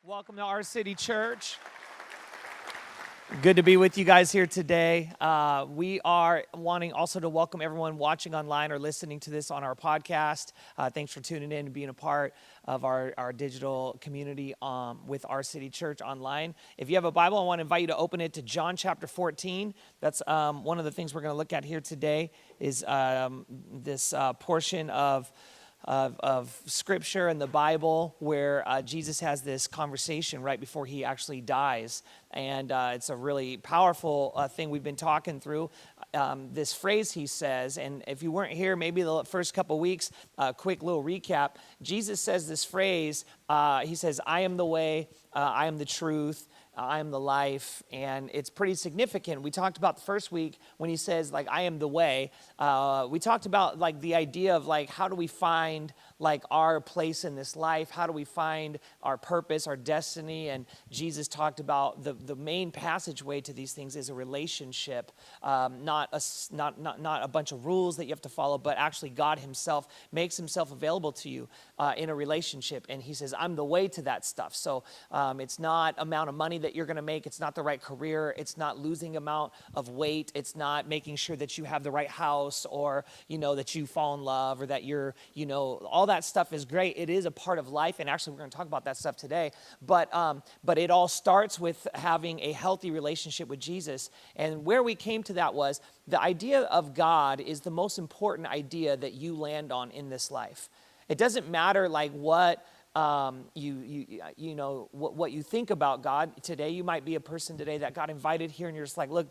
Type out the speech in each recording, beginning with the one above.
Welcome to our city church. Good to be with you guys here today. We are wanting also to welcome everyone watching online or listening to this on our podcast. Thanks for tuning in and being a part of our digital community with our city church online. If you have a Bible, I want to invite you to open it to John chapter 14. That's one of the things we're going to look at here today is this portion of scripture and the Bible where Jesus has this conversation right before he actually dies. And it's a really powerful thing we've been talking through. This phrase he says, and if you weren't here, maybe the first couple weeks, quick little recap. Jesus says this phrase, he says, I am the way, I am the truth, I am the life, and it's pretty significant. We talked about the first week when he says, like, I am the way. We talked about, like, the idea of, like, how do we find, like, our place in this life? How do we find our purpose, our destiny? And Jesus talked about the main passageway to these things is a relationship, not a bunch of rules that you have to follow, but actually God himself makes himself available to you in a relationship. And he says, I'm the way to that stuff. So it's not amount of money that you're going to make. It's not the right career. It's not losing amount of weight. It's not making sure that you have the right house or, that you fall in love or that you're, all that stuff is great. It is a part of life. And actually, we're going to talk about that stuff today. But it all starts with having a healthy relationship with Jesus. And where we came to that was the idea of God is the most important idea that you land on in this life. It doesn't matter like what what you think about God today. You might be a person today that got invited here and you're just like, look,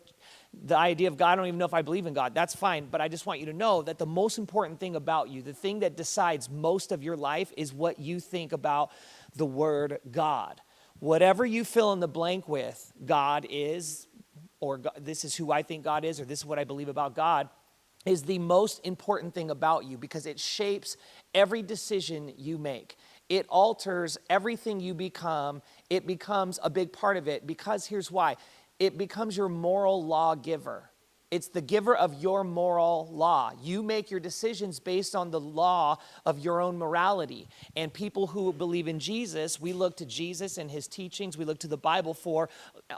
the idea of God, I don't even know if I believe in God. That's fine, but I just want you to know that the most important thing about you, the thing that decides most of your life is what you think about the word God. Whatever you fill in the blank with, God is, or God, this is who I think God is, or this is what I believe about God, is the most important thing about you because it shapes every decision you make. It alters everything you become. It becomes a big part of it because here's why. It becomes your moral law giver. It's the giver of your moral law. You make your decisions based on the law of your own morality. And people who believe in Jesus, we look to Jesus and his teachings. We look to the Bible for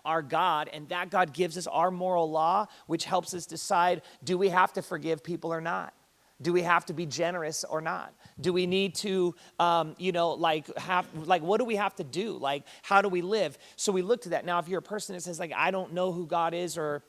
our God. And that God gives us our moral law, which helps us decide, do we have to forgive people or not? Do we have to be generous or not? Do we need to, what do we have to do? Like, how do we live? So we look to that. Now, if you're a person that says, like, I don't know who God is, or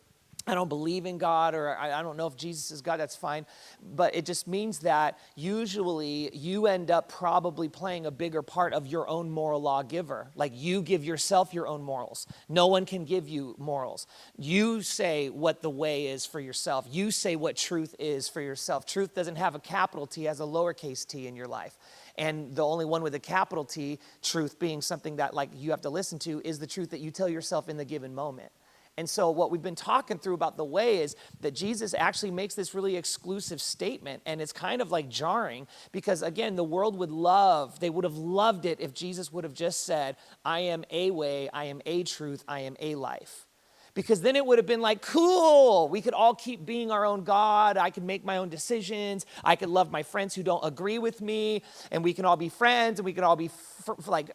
I don't believe in God, or I don't know if Jesus is God, that's fine. But it just means that usually you end up probably playing a bigger part of your own moral lawgiver. Like you give yourself your own morals. No one can give you morals. You say what the way is for yourself. You say what truth is for yourself. Truth doesn't have a capital T, it has a lowercase t in your life. And the only one with a capital T, truth being something that like you have to listen to, is the truth that you tell yourself in the given moment. And so what we've been talking through about the way is that Jesus actually makes this really exclusive statement, and it's kind of like jarring because, again, the world would have loved it if Jesus would have just said, I am a way, I am a truth, I am a life. Because then it would have been like, cool, we could all keep being our own God. I could make my own decisions. I could love my friends who don't agree with me, and we can all be friends, and we can all be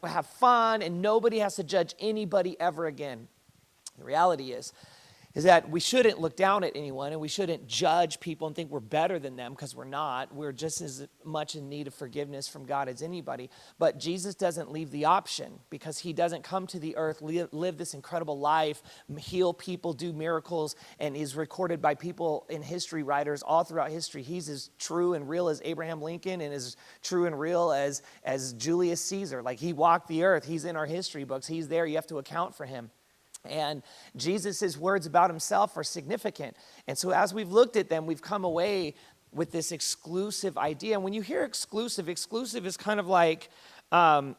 have fun, and nobody has to judge anybody ever again. The reality is that we shouldn't look down at anyone and we shouldn't judge people and think we're better than them because we're not. We're just as much in need of forgiveness from God as anybody. But Jesus doesn't leave the option because he doesn't come to the earth, live this incredible life, heal people, do miracles, and is recorded by people in history writers all throughout history. He's as true and real as Abraham Lincoln and as true and real as Julius Caesar. Like he walked the earth. He's in our history books. He's there. You have to account for him. And Jesus' words about himself are significant. And so as we've looked at them, we've come away with this exclusive idea. And when you hear exclusive is kind of like,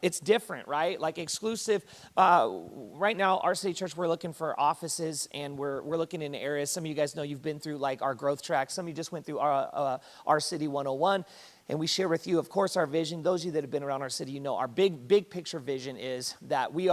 it's different, right? Like exclusive. Right now, our city church, we're looking for offices and we're looking in areas. Some of you guys know you've been through like our growth track. Some of you just went through our City 101. And we share with you, of course, our vision. Those of you that have been around our city, you know our big picture vision is that we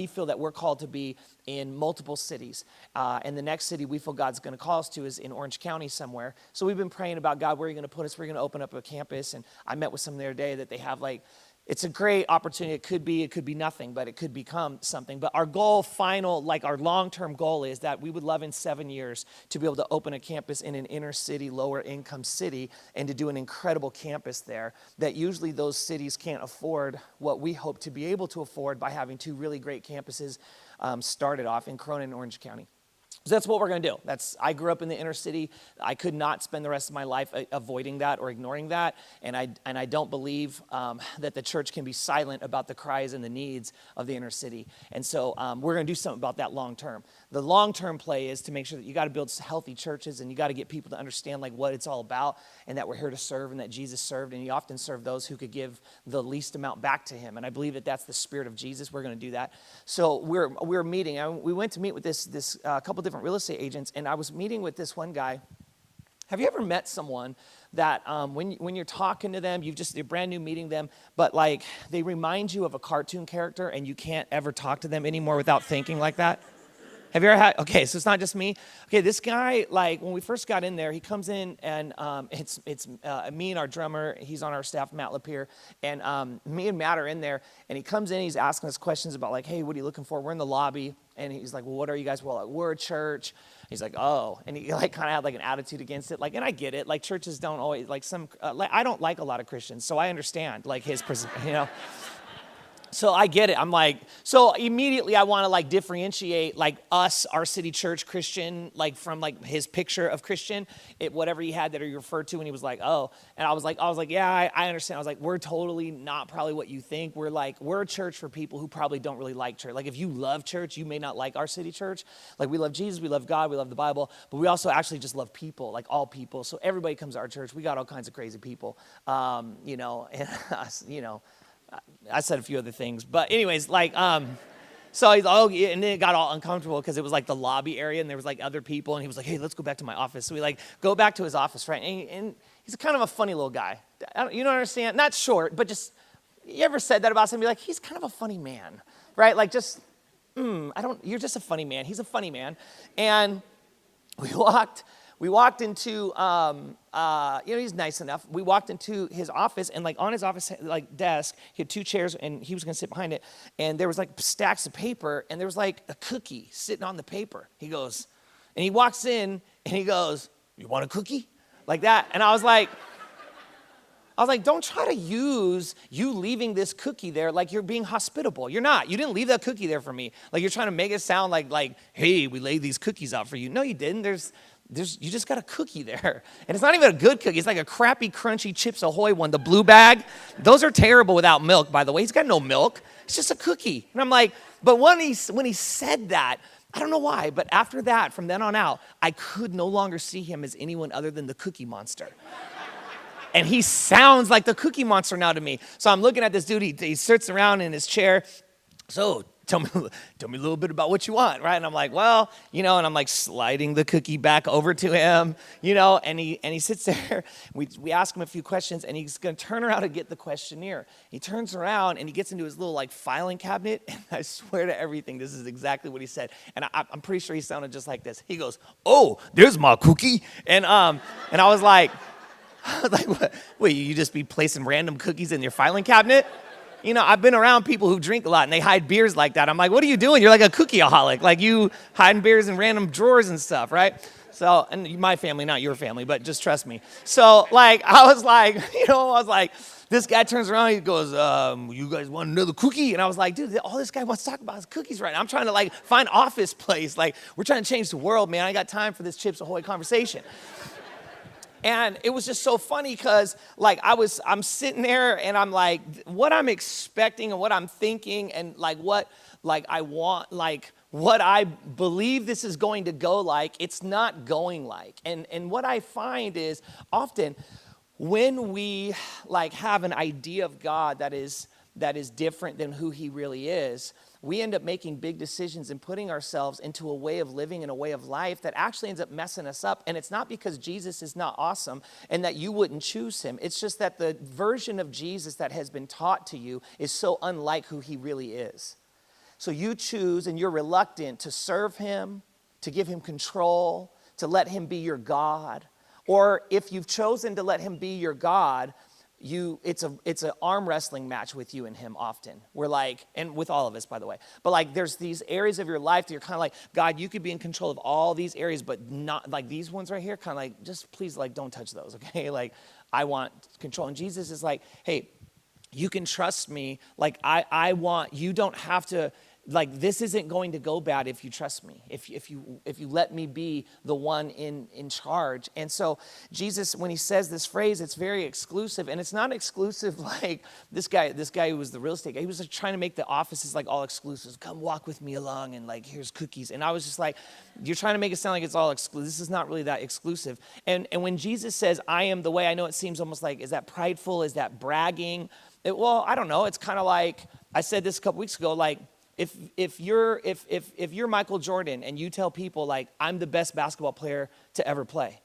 feel that we're called to be in multiple cities. And the next city we feel God's going to call us to is in Orange County somewhere. So we've been praying about, God, where are you going to put us? We're going to open up a campus. And I met with some the other day that they have like it's a great opportunity. It could be nothing, but it could become something. But our goal, our long-term goal is that we would love in 7 years to be able to open a campus in an inner city, lower income city, and to do an incredible campus there that usually those cities can't afford what we hope to be able to afford by having two really great campuses started off in Corona and Orange County. So that's what we're going to do. I grew up in the inner city. I could not spend the rest of my life avoiding that or ignoring that. And I don't believe that the church can be silent about the cries and the needs of the inner city. And so we're going to do something about that long term. The long-term play is to make sure that you got to build healthy churches and you got to get people to understand like what it's all about and that we're here to serve and that Jesus served. And he often served those who could give the least amount back to him. And I believe that that's the spirit of Jesus. We're going to do that. So we're meeting. We went to meet with this couple different real estate agents, and I was meeting with this one guy. Have you ever met someone that when you're talking to them, you're brand new meeting them, but like they remind you of a cartoon character and you can't ever talk to them anymore without thinking like that? Have you ever had, okay, so it's not just me. Okay, this guy, like when we first got in there, he comes in and it's me and our drummer, he's on our staff, Matt Lapierre, and me and Matt are in there, and he comes in, he's asking us questions about like, hey, what are you looking for? We're in the lobby, and he's like, well, what are you guys? Well, like, we're a church. He's like, oh, and he like kind of had like an attitude against it, like, and I get it, like churches don't always, like I don't like a lot of Christians, so I understand like his, So I get it. I'm like, so immediately I want to like differentiate like us, our city church Christian, like from like his picture of Christian, whatever he had that he referred to, and he was like, oh, and I was like, yeah, I understand. I was like, we're totally not probably what you think. We're a church for people who probably don't really like church. Like if you love church, you may not like our city church. Like we love Jesus, we love God, we love the Bible, but we also actually just love people, like all people. So everybody comes to our church. We got all kinds of crazy people, and I said a few other things, but anyways, like, so he's, oh, yeah, and then it got all uncomfortable because it was like the lobby area and there was like other people, and he was like, hey, let's go back to my office. So we like go back to his office, right? And he's kind of a funny little guy. You don't understand? Not short, but just, you ever said that about somebody? Like, he's kind of a funny man, right? Like just, you're just a funny man. He's a funny man. And we walked into, he's nice enough. We walked into his office, and like on his office like desk, he had two chairs, and he was gonna sit behind it. And there was like stacks of paper, and there was like a cookie sitting on the paper. He goes, and he walks in, and he goes, "You want a cookie?" Like that. And I was like, don't try to use you leaving this cookie there like you're being hospitable. You're not. You didn't leave that cookie there for me. Like you're trying to make it sound like, hey, we laid these cookies out for you. No, you didn't. You just got a cookie there. And it's not even a good cookie. It's like a crappy, crunchy Chips Ahoy one, the blue bag. Those are terrible without milk, by the way. He's got no milk. It's just a cookie. And I'm like, but when he said that, I don't know why, but after that, from then on out, I could no longer see him as anyone other than the Cookie Monster. And he sounds like the Cookie Monster now to me. So I'm looking at this dude. He sits around in his chair. So tell me a little bit about what you want, right? And I'm like, well, and I'm like sliding the cookie back over to him, and he sits there. We ask him a few questions, and he's going to turn around and get the questionnaire. He turns around, and he gets into his little like filing cabinet, and I swear to everything, this is exactly what he said. And I'm pretty sure he sounded just like this. He goes, "Oh, there's my cookie," and I was like, what? Wait, you just be placing random cookies in your filing cabinet? I've been around people who drink a lot and they hide beers like that. I'm like, what are you doing? You're like a cookieaholic. Like you hiding beers in random drawers and stuff, right? So, and my family, not your family, but just trust me. So like, I was like, this guy turns around, he goes, you guys want another cookie? And I was like, dude, all this guy wants to talk about is cookies right now. I'm trying to like find office place. Like we're trying to change the world, man. I got time for this Chips Ahoy conversation. And it was just so funny because like I'm sitting there and I'm like, what I'm expecting and what I'm thinking and like what like I want, like what I believe this is going to go like, it's not going like. And what I find is often when we like have an idea of God that is different than who he really is, we end up making big decisions and putting ourselves into a way of living and a way of life that actually ends up messing us up. And it's not because Jesus is not awesome and that you wouldn't choose him. It's just that the version of Jesus that has been taught to you is so unlike who he really is. So you choose and you're reluctant to serve him, to give him control, to let him be your God. Or if you've chosen to let him be your God, it's an arm wrestling match with you and him often. We're like, and with all of us, by the way, but like there's these areas of your life that you're kind of like, God, you could be in control of all these areas, but not like these ones right here, kind of like, just please, like, don't touch those, okay? Like, I want control. And Jesus is like, hey, you can trust me. Like, I want, you don't have to, like, this isn't going to go bad if you trust me, if you let me be the one in charge. And so Jesus, when he says this phrase, it's very exclusive, and it's not exclusive like this guy who was the real estate guy. He was like trying to make the offices like all exclusive. Come walk with me along, and like, here's cookies. And I was just like, you're trying to make it sound like it's all exclusive. This is not really that exclusive. And when Jesus says, I am the way, I know it seems almost like, is that prideful? Is that bragging? Well, I don't know. It's kind of like, I said this a couple weeks ago, like, if you're Michael Jordan and you tell people, like, I'm the best basketball player to ever play,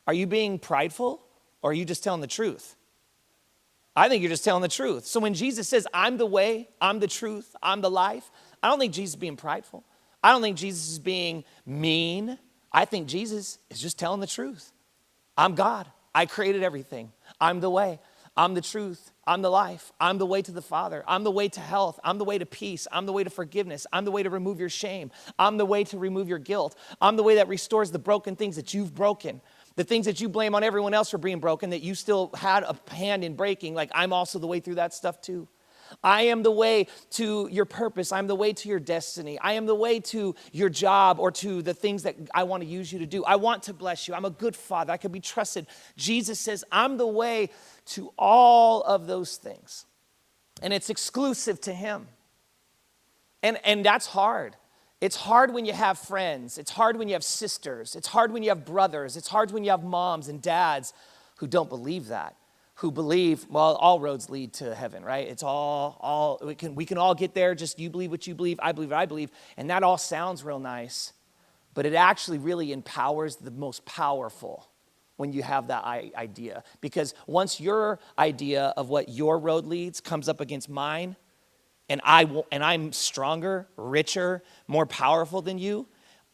are you being prideful, or are you just telling the truth? I think you're just telling the truth. So when Jesus says, I'm the way, I'm the truth, I'm the life, I don't think Jesus is being prideful. I don't think Jesus is being mean. I think Jesus is just telling the truth. I'm God. I created everything. I'm the way. I'm the truth. I'm the life. I'm the way to the Father. I'm the way to health. I'm the way to peace. I'm the way to forgiveness. I'm the way to remove your shame. I'm the way to remove your guilt. I'm the way that restores the broken things that you've broken. The things that you blame on everyone else for being broken that you still had a hand in breaking. Like, I'm also the way through that stuff too. I am the way to your purpose. I'm the way to your destiny. I am the way to your job or to the things that I want to use you to do. I want to bless you. I'm a good father. I can be trusted. Jesus says, I'm the way to all of those things. And it's exclusive to him. And that's hard. It's hard when you have friends. It's hard when you have sisters. It's hard when you have brothers. It's hard when you have moms and dads who don't believe that. Who believe, well, all roads lead to heaven, right? It's all we can all get there. Just you believe what you believe, I believe what I believe. And that all sounds real nice, but it actually really empowers the most powerful when you have that idea. Because once your idea of what your road leads comes up against mine, and I'm stronger, richer, more powerful than you,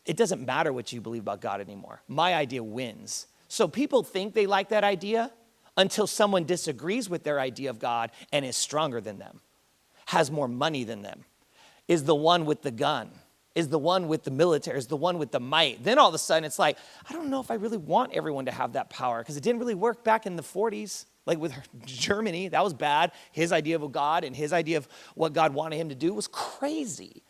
it doesn't matter what you believe about God anymore. My idea wins. So people think they like that idea until someone disagrees with their idea of God and is stronger than them, has more money than them, is the one with the gun, is the one with the military, is the one with the might. Then all of a sudden it's like, I don't know if I really want everyone to have that power, because it didn't really work back in the 40s, like with Germany. That was bad. His idea of God and his idea of what God wanted him to do was crazy.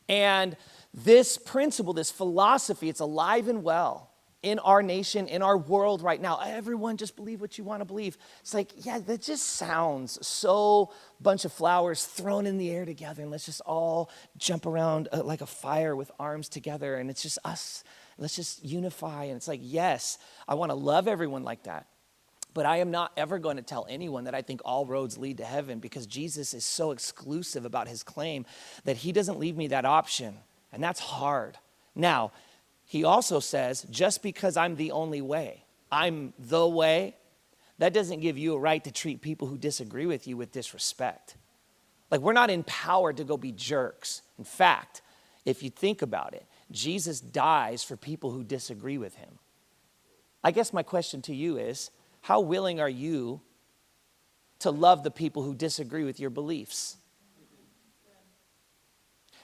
And this principle, this philosophy, it's alive and well in our nation, in our world right now. Everyone just believe what you want to believe. It's like, yeah, that just sounds so bunch of flowers thrown in the air together, and let's just all jump around like a fire with arms together, and it's just us. Let's just unify. And it's like, yes, I want to love everyone like that. But I am not ever going to tell anyone that I think all roads lead to heaven, because Jesus is so exclusive about his claim that he doesn't leave me that option. And that's hard. Now, he also says, just because I'm the only way, I'm the way, that doesn't give you a right to treat people who disagree with you with disrespect. Like, we're not empowered to go be jerks. In fact, if you think about it, Jesus dies for people who disagree with him. I guess my question to you is, how willing are you to love the people who disagree with your beliefs?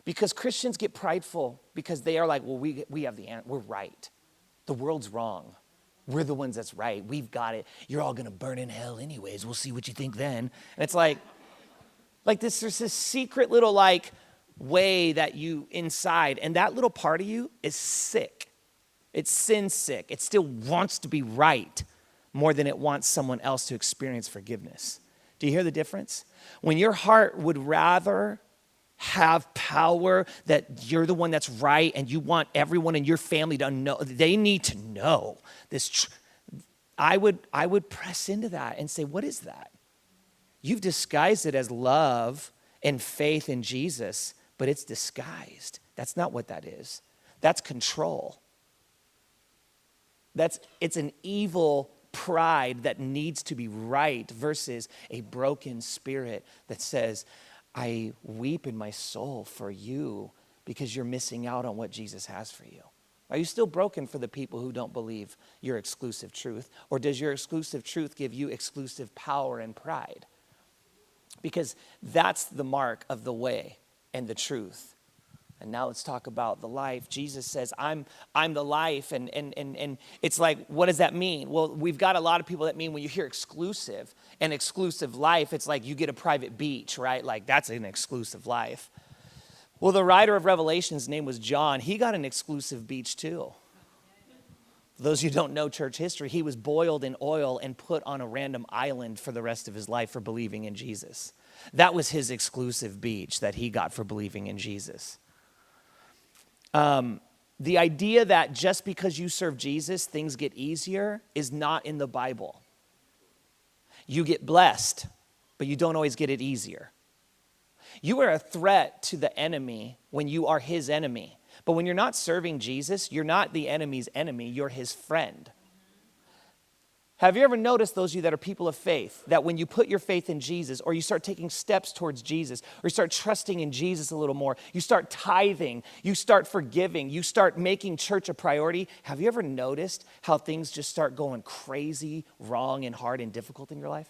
Because Christians get prideful because they are like, well, we have the answer. We're right. The world's wrong. We're the ones that's right. We've got it. You're all going to burn in hell anyways. We'll see what you think then. And it's like this, there's this secret little like way that you inside, and that little part of you is sick. It's sin sick. It still wants to be right more than it wants someone else to experience forgiveness. Do you hear the difference? When your heart would rather have power, that you're the one that's right, and you want everyone in your family to know, they need to know this. I would press into that and say, what is that? You've disguised it as love and faith in Jesus, but it's disguised. That's not what that is. That's control. It's an evil pride that needs to be right versus a broken spirit that says, I weep in my soul for you because you're missing out on what Jesus has for you. Are you still broken for the people who don't believe your exclusive truth? Or does your exclusive truth give you exclusive power and pride? Because that's the mark of the way and the truth. And now let's talk about the life. Jesus says, I'm the life. And it's like, what does that mean? Well, we've got a lot of people that mean when you hear exclusive and exclusive life, it's like you get a private beach, right? Like that's an exclusive life. Well, the writer of Revelation's name was John. He got an exclusive beach too. For those of you who don't know church history, he was boiled in oil and put on a random island for the rest of his life for believing in Jesus. That was his exclusive beach that he got for believing in Jesus. The idea that just because you serve Jesus, things get easier is not in the Bible. You get blessed, but you don't always get it easier. You are a threat to the enemy when you are his enemy. But when you're not serving Jesus, you're not the enemy's enemy, you're his friend. Have you ever noticed, those of you that are people of faith, that when you put your faith in Jesus, or you start taking steps towards Jesus, or you start trusting in Jesus a little more, you start tithing, you start forgiving, you start making church a priority, have you ever noticed how things just start going crazy, wrong, and hard and difficult in your life?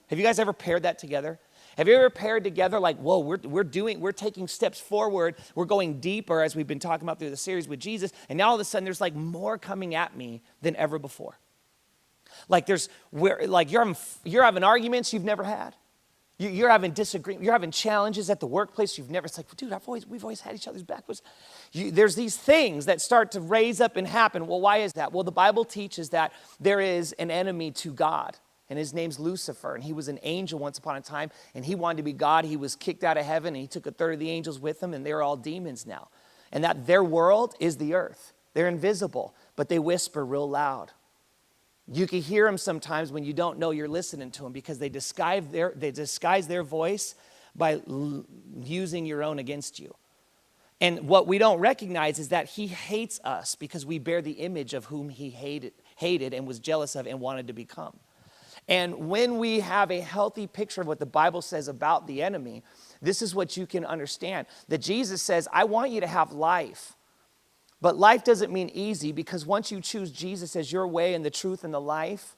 Have you guys ever paired that together? Have you ever paired together like, whoa, we're taking steps forward, we're going deeper as we've been talking about through the series with Jesus, and now all of a sudden there's like more coming at me than ever before. Like you're having arguments you've never had. You're having disagreement. You're having challenges at the workplace you've never. It's like, dude, we've always had each other's backs. There's these things that start to raise up and happen. Well, why is that? Well, the Bible teaches that there is an enemy to God, and his name's Lucifer, and he was an angel once upon a time, and he wanted to be God. He was kicked out of heaven, and he took a third of the angels with him, and they're all demons now. And that their world is the earth. They're invisible, but they whisper real loud. You can hear them sometimes when you don't know you're listening to them because they disguise their voice by using your own against you. And what we don't recognize is that he hates us because we bear the image of whom he hated and was jealous of and wanted to become. And when we have a healthy picture of what the Bible says about the enemy, this is what you can understand. That Jesus says, I want you to have life. But life doesn't mean easy, because once you choose Jesus as your way and the truth and the life,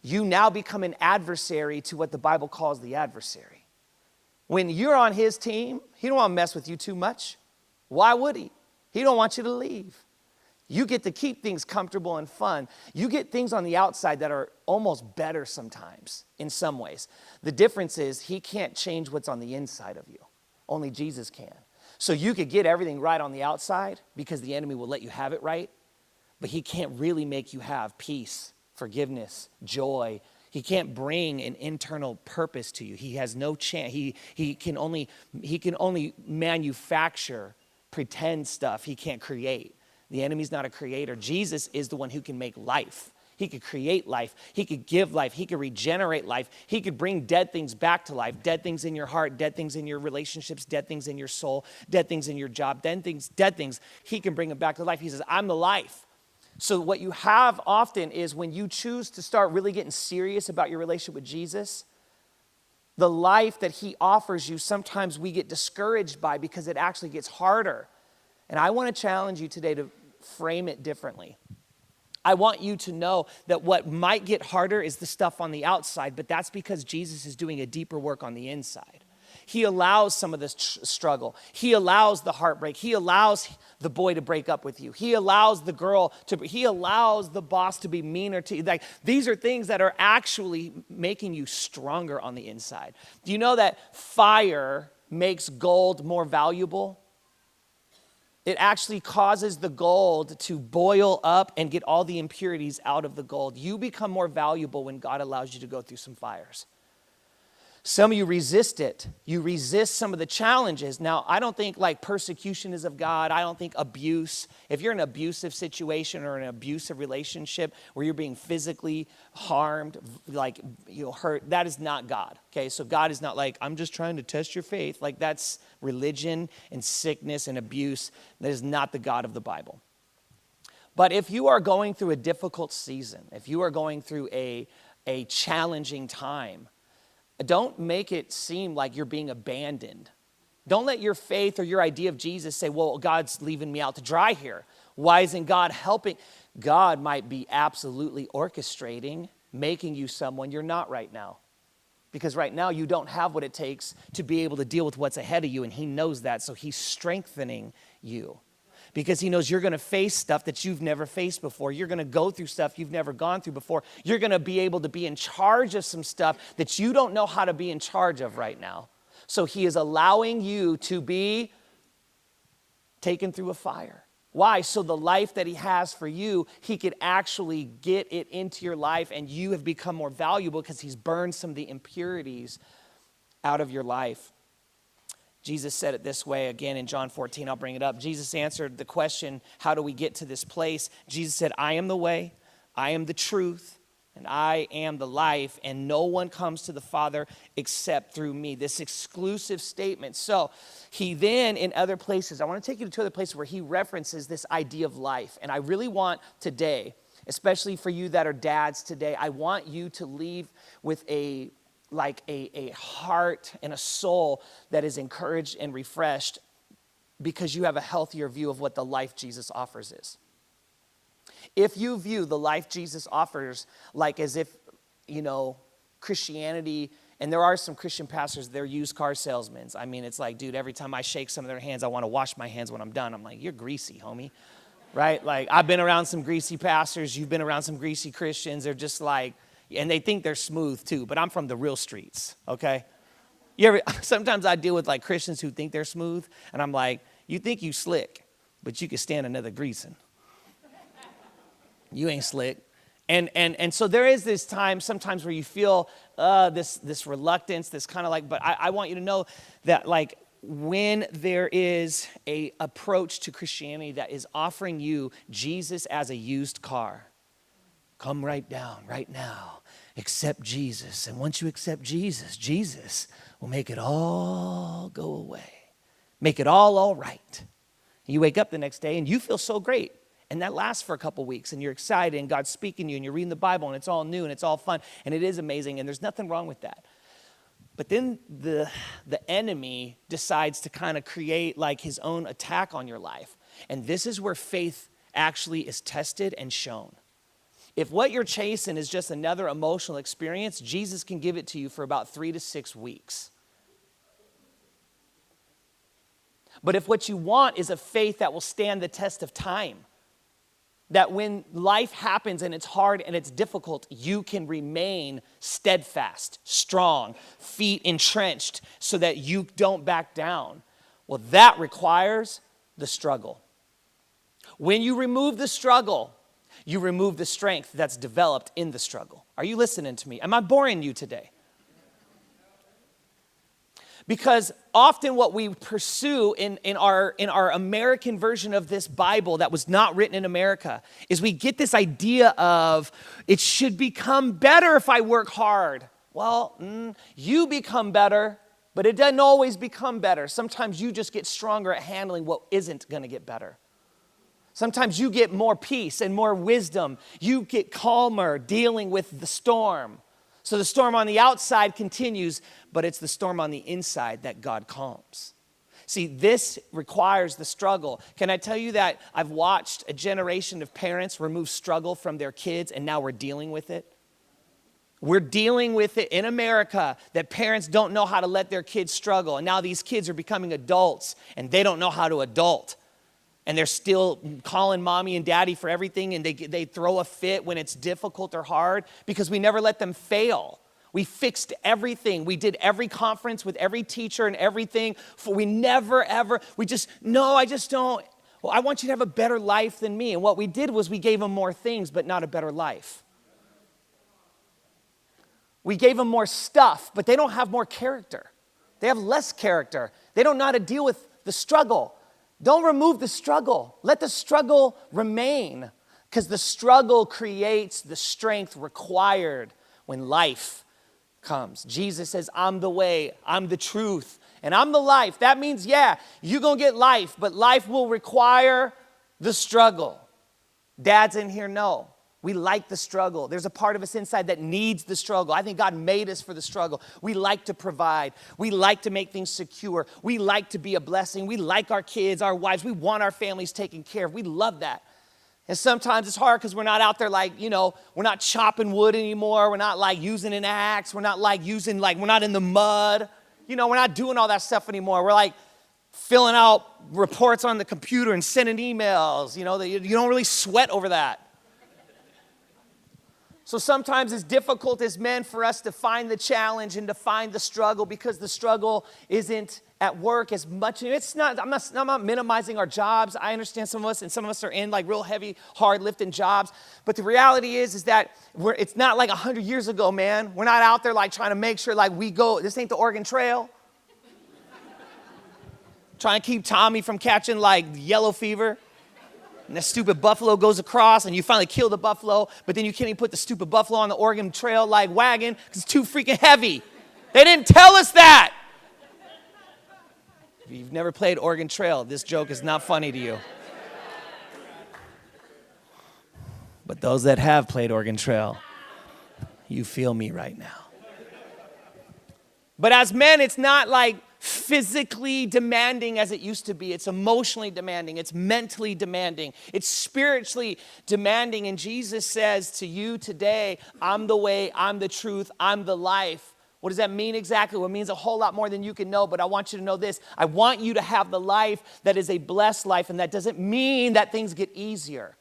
you now become an adversary to what the Bible calls the adversary. When you're on his team, he don't want to mess with you too much. Why would he? He don't want you to leave. You get to keep things comfortable and fun. You get things on the outside that are almost better sometimes in some ways. The difference is he can't change what's on the inside of you. Only Jesus can. So you could get everything right on the outside because the enemy will let you have it right, but he can't really make you have peace, forgiveness, joy. He can't bring an internal purpose to you. He has no chance. He can only manufacture pretend stuff. He can't create. The enemy's not a creator. Jesus is the one who can make life. He could create life. He could give life. He could regenerate life. He could bring dead things back to life. Dead things in your heart, dead things in your relationships, dead things in your soul, dead things in your job, dead things. He can bring them back to life. He says, I'm the life. So what you have often is when you choose to start really getting serious about your relationship with Jesus, the life that he offers you, sometimes we get discouraged by because it actually gets harder. And I want to challenge you today to frame it differently. I want you to know that what might get harder is the stuff on the outside, but that's because Jesus is doing a deeper work on the inside. He allows some of this struggle. He allows the heartbreak. He allows the boy to break up with you. He allows the he allows the boss to be meaner to you. Like, these are things that are actually making you stronger on the inside. Do you know that fire makes gold more valuable? It actually causes the gold to boil up and get all the impurities out of the gold. You become more valuable when God allows you to go through some fires. Some of you resist it. You resist some of the challenges. Now, I don't think like persecution is of God. I don't think abuse. If you're in an abusive situation or an abusive relationship where you're being physically harmed, like hurt, that is not God. Okay, so God is not like, I'm just trying to test your faith. Like, that's religion and sickness and abuse. That is not the God of the Bible. But if you are going through a difficult season, if you are going through a challenging time, don't make it seem like you're being abandoned Don't let your faith or your idea of Jesus say, well, God's leaving me out to dry here. Why isn't God helping? God might be absolutely orchestrating, making you someone you're not right now. Because right now you don't have what it takes to be able to deal with what's ahead of you, and he knows that, so he's strengthening you. Because he knows you're going to face stuff that you've never faced before. You're going to go through stuff you've never gone through before. You're going to be able to be in charge of some stuff that you don't know how to be in charge of right now. So he is allowing you to be taken through a fire. Why? So the life that he has for you, he could actually get it into your life, and you have become more valuable because he's burned some of the impurities out of your life. Jesus said it this way, again in John 14, I'll bring it up. Jesus answered the question, how do we get to this place? Jesus said, I am the way, I am the truth, and I am the life, and no one comes to the Father except through me. This exclusive statement. So he then, in other places, I want to take you to other places where he references this idea of life. And I really want today, especially for you that are dads today, I want you to leave with a heart and a soul that is encouraged and refreshed because you have a healthier view of what the life Jesus offers is. If you view the life Jesus offers like as if, Christianity, and there are some Christian pastors, they're used car salesmen. I mean, it's like, dude, every time I shake some of their hands, I want to wash my hands when I'm done. I'm like, you're greasy, homie, right? Like, I've been around some greasy pastors. You've been around some greasy Christians. They're just like, and they think they're smooth too, but I'm from the real streets, okay? Sometimes I deal with like Christians who think they're smooth, and I'm like, you think you slick, but you could stand another greasing. You ain't slick. And so there is this time sometimes where you feel this reluctance, this kind of like, but I want you to know that like when there is a approach to Christianity that is offering you Jesus as a used car, come right down right now, accept Jesus. And once you accept Jesus, Jesus will make it all go away, make it all right. You wake up the next day and you feel so great. And that lasts for a couple weeks, and you're excited, and God's speaking to you, and you're reading the Bible, and it's all new, and it's all fun, and it is amazing, and there's nothing wrong with that. But then the enemy decides to kind of create like his own attack on your life. And this is where faith actually is tested and shown. If what you're chasing is just another emotional experience, Jesus can give it to you for about 3 to 6 weeks. But if what you want is a faith that will stand the test of time, that when life happens and it's hard and it's difficult, you can remain steadfast, strong, feet entrenched so that you don't back down. Well, that requires the struggle. When you remove the struggle, you remove the strength that's developed in the struggle. Are you listening to me? Am I boring you today? Because often what we pursue in our American version of this Bible that was not written in America is we get this idea of it should become better if I work hard. Well, you become better, but it doesn't always become better. Sometimes you just get stronger at handling what isn't going to get better. Sometimes you get more peace and more wisdom. You get calmer dealing with the storm. So the storm on the outside continues, but it's the storm on the inside that God calms. See, this requires the struggle. Can I tell you that I've watched a generation of parents remove struggle from their kids, and now we're dealing with it? We're dealing with it in America, that parents don't know how to let their kids struggle. And now these kids are becoming adults, and they don't know how to adult. And they're still calling mommy and daddy for everything, and they throw a fit when it's difficult or hard because we never let them fail. We fixed everything. We did every conference with every teacher and everything. We never, ever, I just don't. Well, I want you to have a better life than me. And what we did was we gave them more things, but not a better life. We gave them more stuff, but they don't have more character. They have less character. They don't know how to deal with the struggle. Don't remove the struggle. Let the struggle remain, because the struggle creates the strength required when life comes. Jesus says, I'm the way, I'm the truth, and I'm the life. That means, you're going to get life, but life will require the struggle. Dads in here know We like the struggle. There's a part of us inside that needs the struggle. I think God made us for the struggle. We like to provide. We like to make things secure. We like to be a blessing. We like our kids, our wives. We want our families taken care of. We love that. And sometimes it's hard because we're not out there like, we're not chopping wood anymore. We're not like using an axe. We're not like we're not in the mud. We're not doing all that stuff anymore. We're like filling out reports on the computer and sending emails. You don't really sweat over that. So sometimes it's difficult as men for us to find the challenge and to find the struggle because the struggle isn't at work as much. It's not. I'm not minimizing our jobs. I understand some of us are in like real heavy, hard lifting jobs. But the reality is that it's not like 100 years ago, man. We're not out there like trying to make sure like we go. This ain't the Oregon Trail. Trying to keep Tommy from catching like yellow fever. And that stupid buffalo goes across and you finally kill the buffalo, but then you can't even put the stupid buffalo on the Oregon Trail like wagon because it's too freaking heavy. They didn't tell us that. If you've never played Oregon Trail, this joke is not funny to you. But those that have played Oregon Trail, you feel me right now. But as men, it's not like physically demanding as it used to be. It's emotionally demanding. It's mentally demanding. It's spiritually demanding. And Jesus says to you today, I'm the way, I'm the truth, I'm the life. What does that mean exactly? Well, it means a whole lot more than you can know, but I want you to know this. I want you to have the life that is a blessed life, and that doesn't mean that things get easier.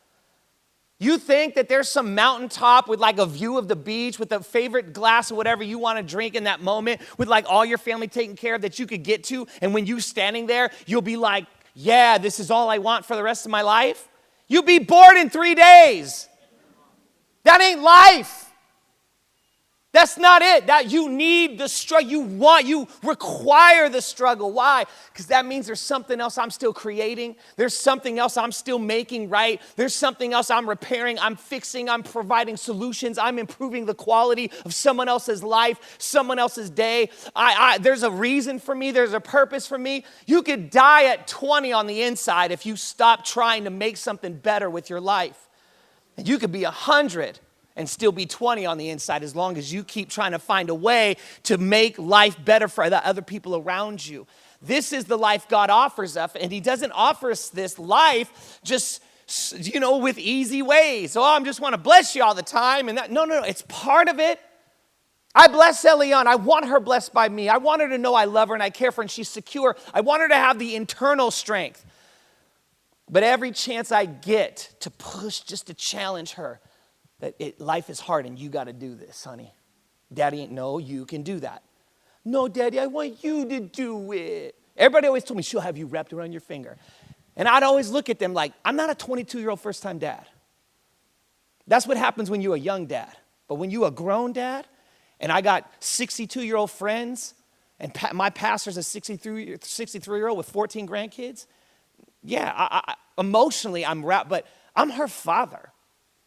You think that there's some mountaintop with like a view of the beach with a favorite glass of whatever you want to drink in that moment with like all your family taken care of that you could get to, and when you're standing there, you'll be like, yeah, this is all I want for the rest of my life? You'll be bored in 3 days. That ain't life. That's not it. That you need the struggle. You require the struggle. Why? Because that means there's something else I'm still creating. There's something else I'm still making right. There's something else I'm repairing. I'm fixing. I'm providing solutions. I'm improving the quality of someone else's life, someone else's day. There's a reason for me. There's a purpose for me. You could die at 20 on the inside if you stop trying to make something better with your life. And you could be 100 and still be 20 on the inside as long as you keep trying to find a way to make life better for the other people around you. This is the life God offers us, and he doesn't offer us this life just, with easy ways. Oh, I just want to bless you all the time. And that, no, it's part of it. I bless Eliane. I want her blessed by me. I want her to know I love her and I care for her and she's secure. I want her to have the internal strength. But every chance I get to push just to challenge her, that life is hard and you got to do this, honey. Daddy ain't, no, you can do that. No, Daddy, I want you to do it. Everybody always told me, she'll have you wrapped around your finger. And I'd always look at them like, I'm not a 22-year-old first-time dad. That's what happens when you're a young dad. But when you're a grown dad, and I got 62-year-old friends, and my pastor's a 63-year-old with 14 grandkids, yeah, I emotionally I'm wrapped, but I'm her father.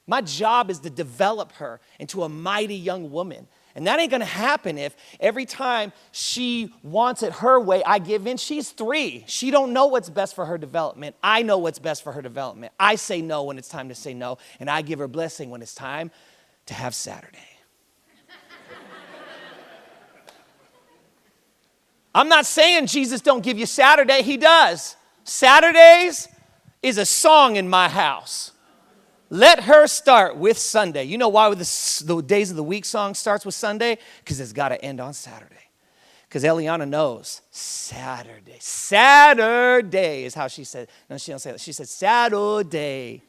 My job is to develop her into a mighty young woman. And that ain't going to happen if every time she wants it her way, I give in. She's 3. She don't know what's best for her development. I know what's best for her development. I say no when it's time to say no, and I give her blessing when it's time to have Saturday. I'm not saying Jesus don't give you Saturday. He does. Saturdays is a song in my house. Let her start with Sunday. You know why the Days of the Week song starts with Sunday? Because it's got to end on Saturday. Because Eliana knows Saturday. Saturday is how she said. No, she don't say that. She said Saturday.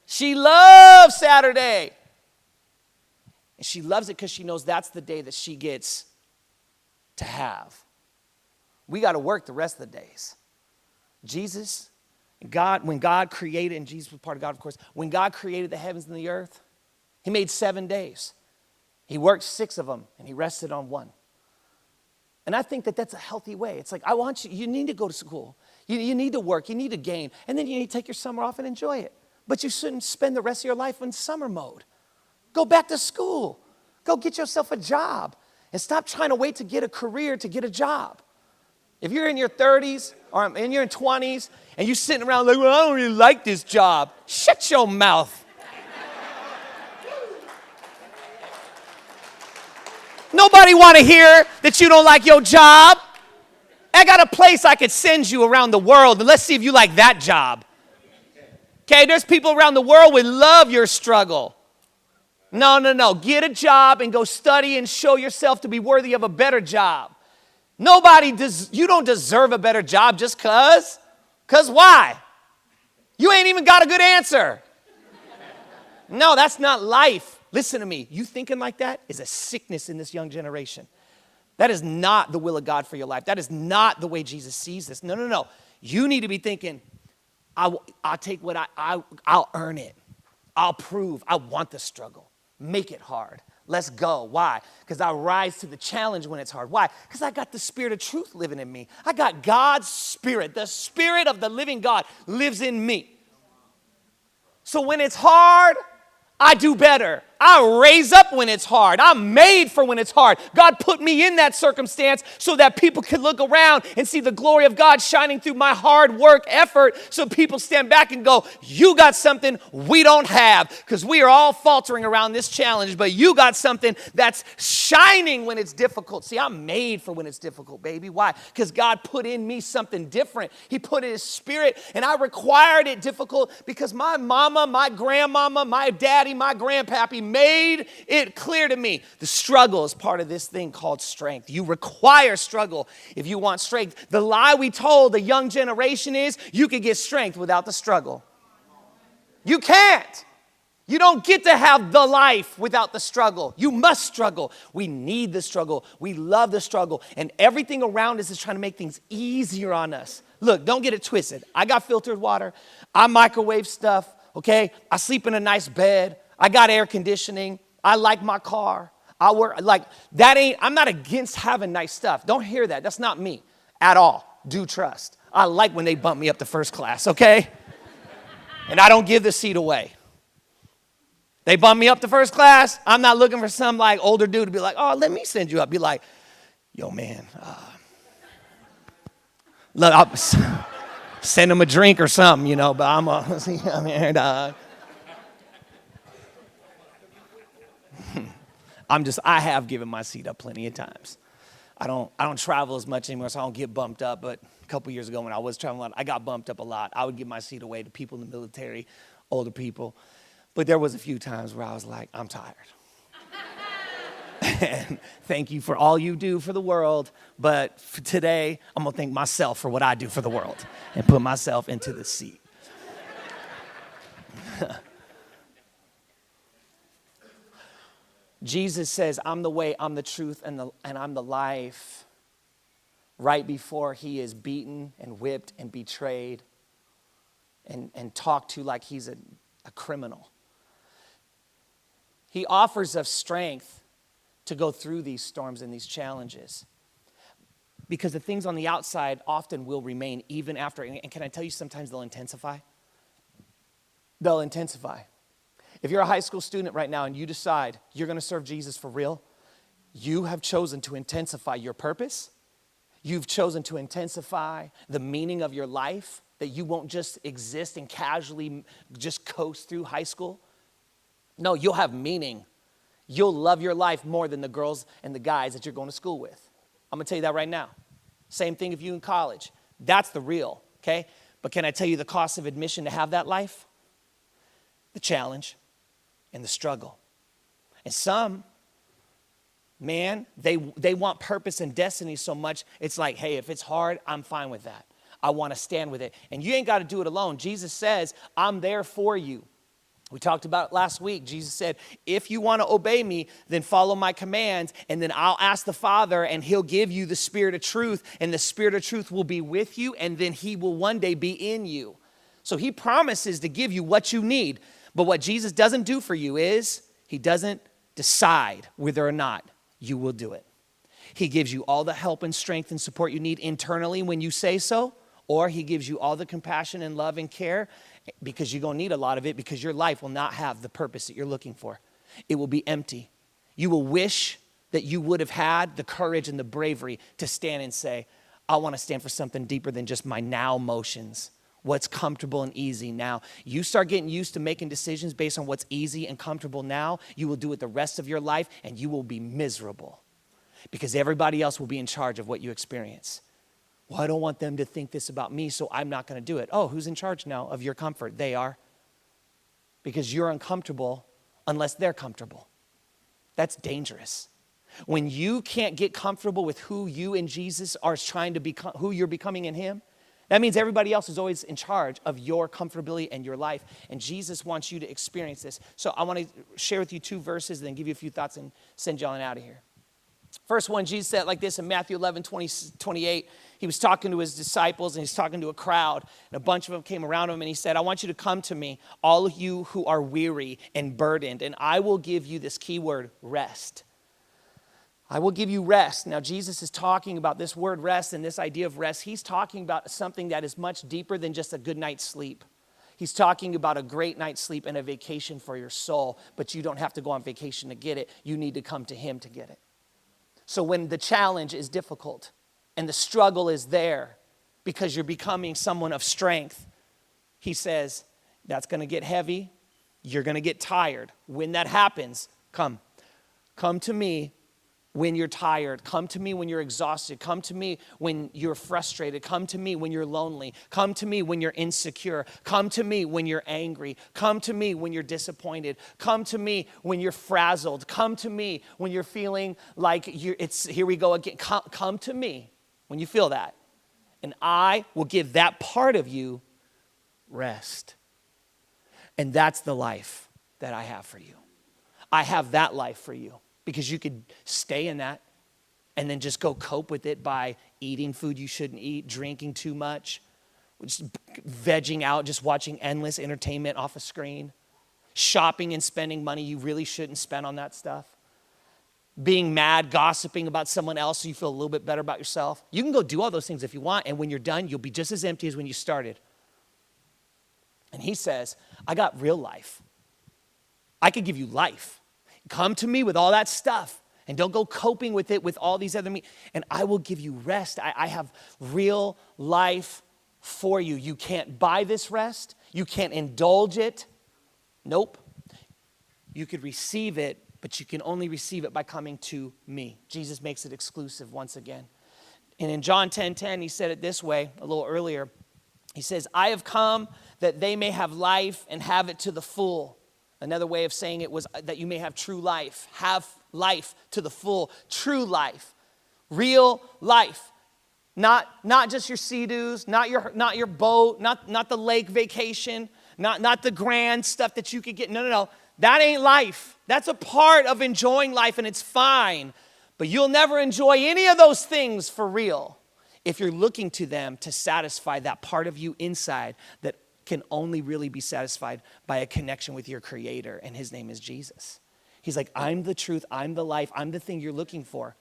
She loves Saturday. And she loves it because she knows that's the day that she gets to have. We got to work the rest of the days. Jesus, God, when God created, and Jesus was part of God, of course, when God created the heavens and the earth, he made 7 days. He worked 6 of them, and he rested on 1. And I think that that's a healthy way. It's like, you need to go to school. You need to work. You need to gain. And then you need to take your summer off and enjoy it. But you shouldn't spend the rest of your life in summer mode. Go back to school. Go get yourself a job. And stop trying to wait to get a career to get a job. If you're in your 30s or in your 20s and you're sitting around like, well, I don't really like this job, shut your mouth. Nobody want to hear that you don't like your job. I got a place I could send you around the world, and let's see if you like that job. Okay, there's people around the world would love your struggle. No. Get a job and go study and show yourself to be worthy of a better job. You don't deserve a better job just because. Because why? You ain't even got a good answer. No, that's not life. Listen to me. You thinking like that is a sickness in this young generation. That is not the will of God for your life. That is not the way Jesus sees this. No. You need to be thinking, I'll take what I'll earn it. I'll prove. I want the struggle. Make it hard. Let's go. Why? Because I rise to the challenge when it's hard. Why? Because I got the spirit of truth living in me. I got God's spirit. The spirit of the living God lives in me. So when it's hard, I do better. I raise up when it's hard. I'm made for when it's hard. God put me in that circumstance so that people can look around and see the glory of God shining through my hard work effort, so people stand back and go, you got something we don't have, because we are all faltering around this challenge, but you got something that's shining when it's difficult. See, I'm made for when it's difficult, baby. Why? Because God put in me something different. He put in his spirit, and I required it difficult because my mama, my grandmama, my daddy, my grandpappy made it clear to me. The struggle is part of this thing called strength. You require struggle if you want strength. The lie we told the young generation is you can get strength without the struggle. You can't. You don't get to have the life without the struggle. You must struggle. We need the struggle. We love the struggle. And everything around us is trying to make things easier on us. Look, don't get it twisted. I got filtered water. I microwave stuff, okay? I sleep in a nice bed. I got air conditioning. I like my car. I work like that. I'm not against having nice stuff. Don't hear that. That's not me at all. Do trust. I like when they bump me up to first class, okay? And I don't give the seat away. They bump me up to first class. I'm not looking for some like older dude to be like, oh, let me send you up. Be like, yo, man, look, I'll send him a drink or something, you know, but I have given my seat up plenty of times. I don't travel as much anymore, so I don't get bumped up. But a couple years ago when I was traveling a lot, I got bumped up a lot. I would give my seat away to people in the military, older people. But there was a few times where I was like, I'm tired. And thank you for all you do for the world. But for today, I'm going to thank myself for what I do for the world and put myself into the seat. Jesus says, I'm the way, I'm the truth, and I'm the life, right before he is beaten and whipped and betrayed and talked to like he's a criminal. He offers us strength to go through these storms and these challenges, because the things on the outside often will remain even after. And can I tell you, sometimes they'll intensify? They'll intensify. If you're a high school student right now and you decide you're going to serve Jesus for real, you have chosen to intensify your purpose. You've chosen to intensify the meaning of your life, that you won't just exist and casually just coast through high school. No, you'll have meaning. You'll love your life more than the girls and the guys that you're going to school with. I'm going to tell you that right now. Same thing if you're in college. That's the real, okay? But can I tell you the cost of admission to have that life? The challenge and the struggle. And some, man, they want purpose and destiny so much, it's like, hey, if it's hard, I'm fine with that. I want to stand with it. And you ain't got to do it alone. Jesus says, I'm there for you. We talked about it last week. Jesus said, if you want to obey me, then follow my commands, and then I'll ask the Father, and he'll give you the Spirit of truth, and the Spirit of truth will be with you, and then he will one day be in you. So he promises to give you what you need. But what Jesus doesn't do for you is he doesn't decide whether or not you will do it. He gives you all the help and strength and support you need internally when you say so, or he gives you all the compassion and love and care, because you're going to need a lot of it, because your life will not have the purpose that you're looking for. It will be empty. You will wish that you would have had the courage and the bravery to stand and say, I want to stand for something deeper than just my now motions. What's comfortable and easy now. You start getting used to making decisions based on what's easy and comfortable now, you will do it the rest of your life and you will be miserable because everybody else will be in charge of what you experience. Well, I don't want them to think this about me, so I'm not going to do it. Oh, who's in charge now of your comfort? They are. Because you're uncomfortable unless they're comfortable. That's dangerous. When you can't get comfortable with who you and Jesus are trying to become, who you're becoming in him, that means everybody else is always in charge of your comfortability and your life. And Jesus wants you to experience this. So I want to share with you 2 verses and then give you a few thoughts and send you on out of here. First one, Jesus said like this in Matthew 11, 28. He was talking to his disciples and he's talking to a crowd. And a bunch of them came around him and he said, I want you to come to me, all of you who are weary and burdened, and I will give you this key word, rest. I will give you rest. Now, Jesus is talking about this word rest and this idea of rest. He's talking about something that is much deeper than just a good night's sleep. He's talking about a great night's sleep and a vacation for your soul, but you don't have to go on vacation to get it. You need to come to him to get it. So when the challenge is difficult and the struggle is there because you're becoming someone of strength, he says, that's going to get heavy. You're going to get tired. When that happens, come. Come to me when you're tired. Come to me when you're exhausted. Come to me when you're frustrated. Come to me when you're lonely. Come to me when you're insecure. Come to me when you're angry. Come to me when you're disappointed. Come to me when you're frazzled. Come to me when you're feeling like it's here we go again. Come to me when you feel that. And I will give that part of you rest. And that's the life that I have for you. I have that life for you. Because you could stay in that and then just go cope with it by eating food you shouldn't eat, drinking too much, just vegging out, just watching endless entertainment off a screen, shopping and spending money you really shouldn't spend on that stuff, being mad, gossiping about someone else so you feel a little bit better about yourself. You can go do all those things if you want, and when you're done, you'll be just as empty as when you started. And he says, I got real life. I could give you life. Come to me with all that stuff and don't go coping with it with all these other and I will give you rest. I have real life for you. You can't buy this rest. You can't indulge it. Nope. You could receive it, but you can only receive it by coming to me. Jesus makes it exclusive once again. And in John 10:10, he said it this way a little earlier. He says, I have come that they may have life and have it to the full. Another way of saying it was that you may have true life. Have life to the full. True life. Real life. Not just your sea-doos, not your boat, not the lake vacation, not the grand stuff that you could get. No. That ain't life. That's a part of enjoying life, and it's fine. But you'll never enjoy any of those things for real if you're looking to them to satisfy that part of you inside that can only really be satisfied by a connection with your Creator, and his name is Jesus. He's like, I'm the truth, I'm the life, I'm the thing you're looking for.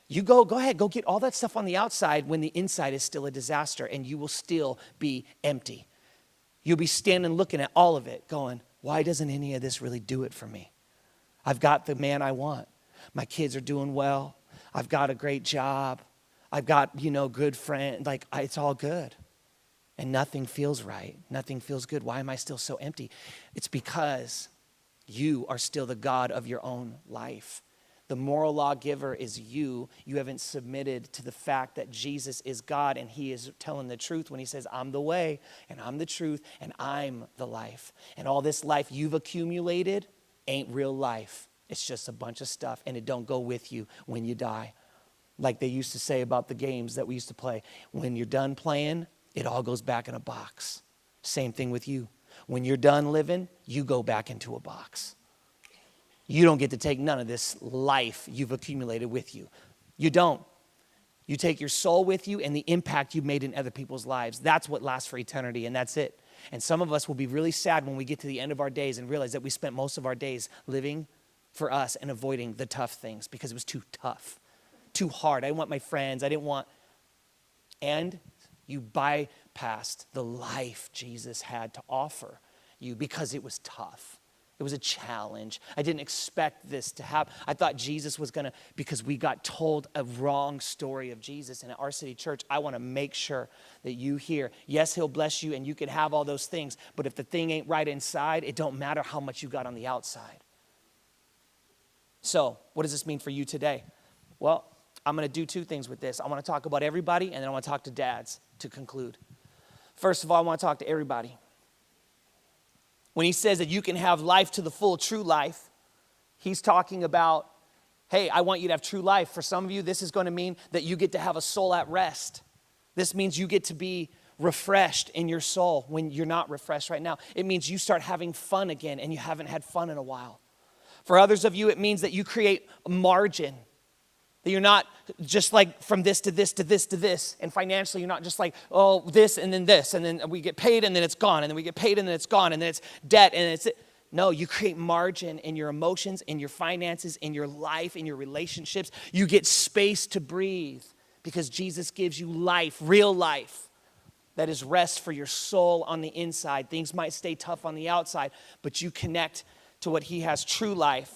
You go ahead, go get all that stuff on the outside when the inside is still a disaster, and you will still be empty. You'll be standing looking at all of it going, why doesn't any of this really do it for me? I've got the man I want. My kids are doing well. I've got a great job. I've got, good friends. It's all good. And nothing feels right. Nothing feels good. Why am I still so empty? It's because you are still the God of your own life. The moral lawgiver is you. You haven't submitted to the fact that Jesus is God, and he is telling the truth when he says, I'm the way, and I'm the truth, and I'm the life. And all this life you've accumulated ain't real life. It's just a bunch of stuff, and it don't go with you when you die. Like they used to say about the games that we used to play. When you're done playing, it all goes back in a box. Same thing with you. When you're done living, you go back into a box. You don't get to take none of this life you've accumulated with you. You don't. You take your soul with you and the impact you've made in other people's lives. That's what lasts for eternity, and that's it. And some of us will be really sad when we get to the end of our days and realize that we spent most of our days living for us and avoiding the tough things because it was too tough, too hard. I didn't want my friends. And you bypassed the life Jesus had to offer you because it was tough. It was a challenge. I didn't expect this to happen. I thought Jesus was going to, because we got told a wrong story of Jesus. And at our city church, I want to make sure that you hear, yes, he'll bless you and you can have all those things. But if the thing ain't right inside, it don't matter how much you got on the outside. So what does this mean for you today? Well, I'm going to do two things with this. I want to talk about everybody, and then I want to talk to dads to conclude. First of all, I want to talk to everybody. When he says that you can have life to the full, true life, he's talking about, hey, I want you to have true life. For some of you, this is going to mean that you get to have a soul at rest. This means you get to be refreshed in your soul when you're not refreshed right now. It means you start having fun again, and you haven't had fun in a while. For others of you, it means that you create a margin. That you're not just like from this to this to this to this. And financially, you're not just like, oh, this and then we get paid and then it's gone. And then we get paid and then it's gone. And then it's debt and it's... No, you create margin in your emotions, in your finances, in your life, in your relationships. You get space to breathe because Jesus gives you life, real life. That is rest for your soul on the inside. Things might stay tough on the outside, but you connect to what he has, true life.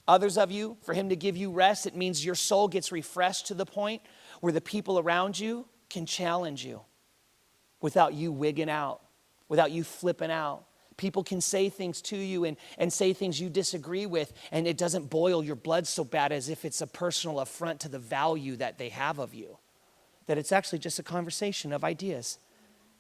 Others of you, for him to give you rest, it means your soul gets refreshed to the point where the people around you can challenge you without you wigging out, without you flipping out. People can say things to you and say things you disagree with, and it doesn't boil your blood so bad as if it's a personal affront to the value that they have of you. That it's actually just a conversation of ideas.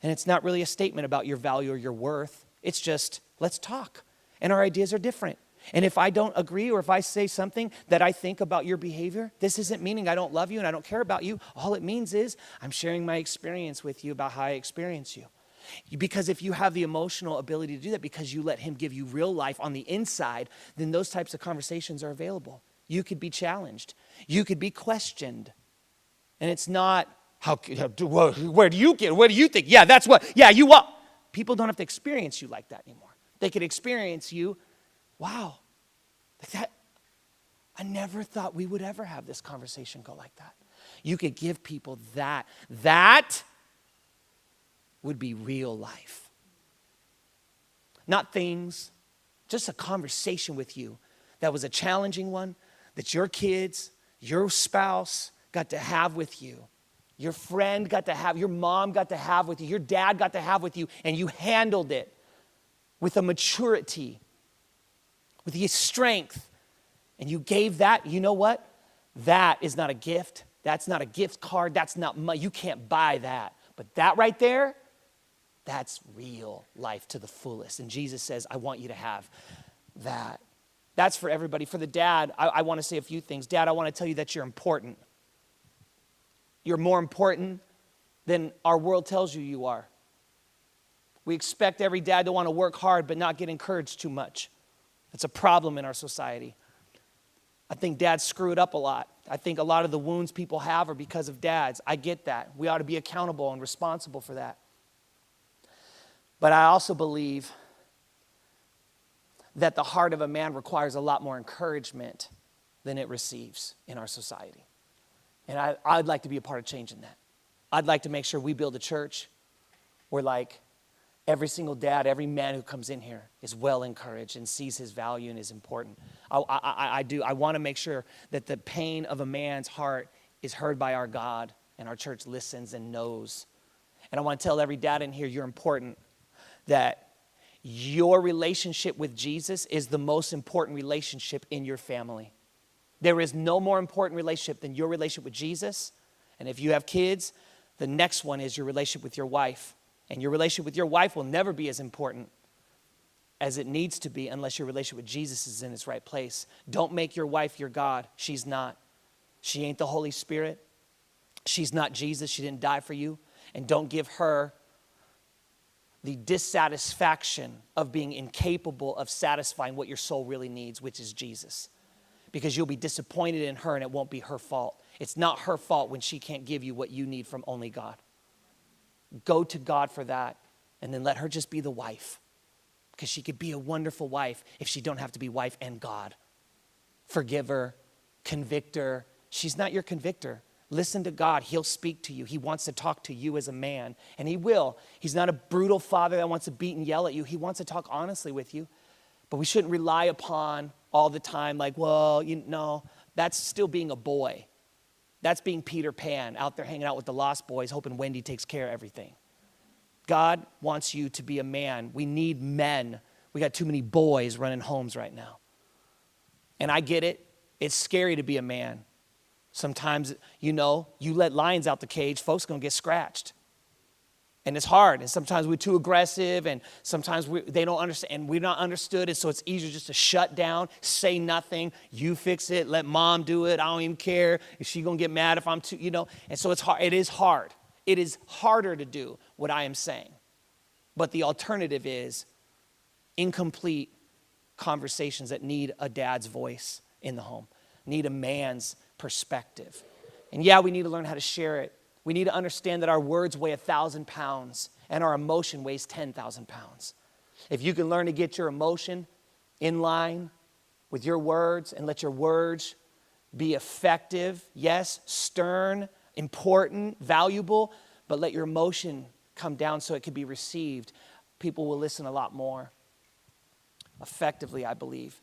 And it's not really a statement about your value or your worth. It's just, let's talk. And our ideas are different. And if I don't agree or if I say something that I think about your behavior, this isn't meaning I don't love you and I don't care about you. All it means is I'm sharing my experience with you about how I experience you. Because if you have the emotional ability to do that because you let him give you real life on the inside, then those types of conversations are available. You could be challenged. You could be questioned. And it's not, where do you think? Yeah, that's what, yeah, you want. People don't have to experience you like that anymore. They could experience you. Wow, I never thought we would ever have this conversation go like that. You could give people that. That would be real life. Not things, just a conversation with you that was a challenging one that your kids, your spouse got to have with you. Your friend got to have, your mom got to have with you, your dad got to have with you, and you handled it with a maturity, with the strength, and you gave that. You know what? That is not a gift. That's not a gift card. That's not money. You can't buy that. But that right there, that's real life to the fullest. And Jesus says, I want you to have that. That's for everybody. For the dad, I want to say a few things. Dad, I want to tell you that you're important. You're more important than our world tells you you are. We expect every dad to want to work hard but not get encouraged too much. It's a problem in our society. I think dads screw it up a lot. I think a lot of the wounds people have are because of dads. I get that. We ought to be accountable and responsible for that. But I also believe that the heart of a man requires a lot more encouragement than it receives in our society. And I'd like to be a part of changing that. I'd like to make sure we build a church where like every single dad, every man who comes in here is well encouraged and sees his value and is important. I do. I want to make sure that the pain of a man's heart is heard by our God and our church listens and knows. And I want to tell every dad in here, you're important. That your relationship with Jesus is the most important relationship in your family. There is no more important relationship than your relationship with Jesus. And if you have kids, the next one is your relationship with your wife. And your relationship with your wife will never be as important as it needs to be unless your relationship with Jesus is in its right place. Don't make your wife your God. She's not. She ain't the Holy Spirit. She's not Jesus. She didn't die for you. And don't give her the dissatisfaction of being incapable of satisfying what your soul really needs, which is Jesus. Because you'll be disappointed in her and it won't be her fault. It's not her fault when she can't give you what you need from only God. Go to God for that and then let her just be the wife. Because she could be a wonderful wife if she don't have to be wife and God. Forgive her, convict her. She's not your convictor. Listen to God. He'll speak to you. He wants to talk to you as a man, and he will. He's not a brutal father that wants to beat and yell at you. He wants to talk honestly with you. But we shouldn't rely upon all the time like, well, that's still being a boy. That's being Peter Pan out there hanging out with the lost boys, hoping Wendy takes care of everything. God wants you to be a man. We need men. We got too many boys running homes right now. And I get it. It's scary to be a man. Sometimes, you let lions out the cage, folks going to get scratched. And it's hard. And sometimes we're too aggressive, and sometimes they don't understand, and we're not understood. And so it's easier just to shut down, say nothing. You fix it. Let mom do it. I don't even care if she's going to get mad if I'm too, And so it's hard. It is hard. It is harder to do what I am saying. But the alternative is incomplete conversations that need a dad's voice in the home, need a man's perspective. And yeah, we need to learn how to share it. We need to understand that our words weigh 1,000 pounds and our emotion weighs 10,000 pounds. If you can learn to get your emotion in line with your words and let your words be effective, yes, stern, important, valuable, but let your emotion come down so it can be received, people will listen a lot more effectively, I believe.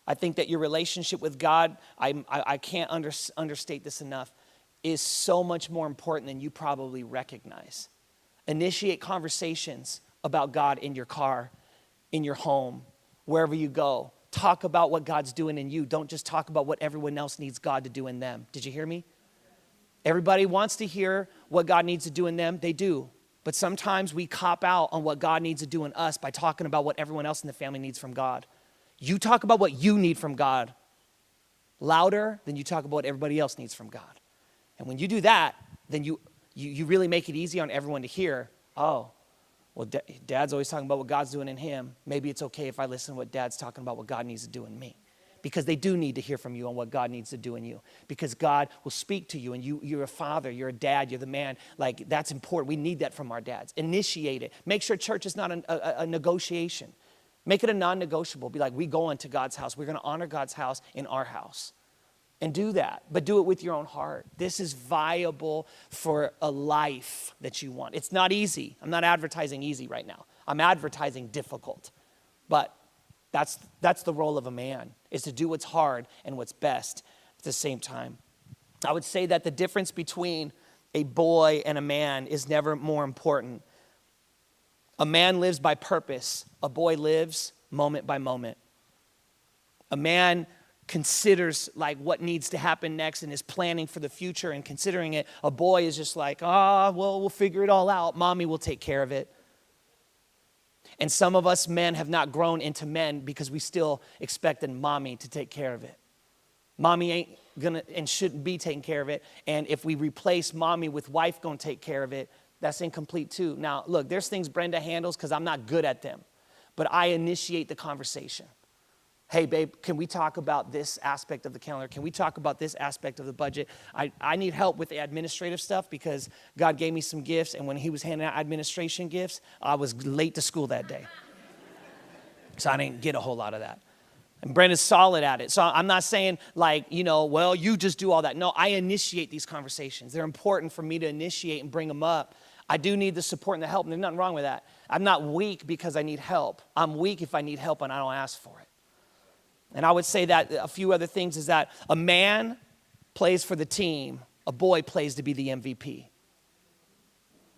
I think that your relationship with God, I can't understate this enough, is so much more important than you probably recognize. Initiate conversations about God in your car, in your home, wherever you go. Talk about what God's doing in you. Don't just talk about what everyone else needs God to do in them. Did you hear me? Everybody wants to hear what God needs to do in them. They do. But sometimes we cop out on what God needs to do in us by talking about what everyone else in the family needs from God. You talk about what you need from God louder than you talk about what everybody else needs from God. And when you do that, then you really make it easy on everyone to hear, oh, well, Dad's always talking about what God's doing in him. Maybe it's okay if I listen to what Dad's talking about what God needs to do in me. Because they do need to hear from you on what God needs to do in you. Because God will speak to you, and you're a father, you're a dad, you're the man. Like, that's important. We need that from our dads. Initiate it. Make sure church is not a negotiation. Make it a non-negotiable. Be like, we go into God's house. We're going to honor God's house in our house. And do that, but do it with your own heart. This is viable for a life that you want. It's not easy. I'm not advertising easy right now. I'm advertising difficult. But that's the role of a man, is to do what's hard and what's best at the same time. I would say that the difference between a boy and a man is never more important. A man lives by purpose. A boy lives moment by moment. A man considers like what needs to happen next and is planning for the future and considering it. A boy is just like, we'll figure it all out. Mommy will take care of it. And some of us men have not grown into men because we still expected mommy to take care of it. Mommy ain't gonna and shouldn't be taking care of it. And if we replace mommy with wife gonna take care of it, that's incomplete too. Now, look, there's things Brenda handles because I'm not good at them. But I initiate the conversation. Hey, babe, can we talk about this aspect of the calendar? Can we talk about this aspect of the budget? I need help with the administrative stuff because God gave me some gifts, and when he was handing out administration gifts, I was late to school that day. So I didn't get a whole lot of that. And Brenda's solid at it. So I'm not saying you just do all that. No, I initiate these conversations. They're important for me to initiate and bring them up. I do need the support and the help, and there's nothing wrong with that. I'm not weak because I need help. I'm weak if I need help and I don't ask for it. And I would say that a few other things is that a man plays for the team. A boy plays to be the MVP.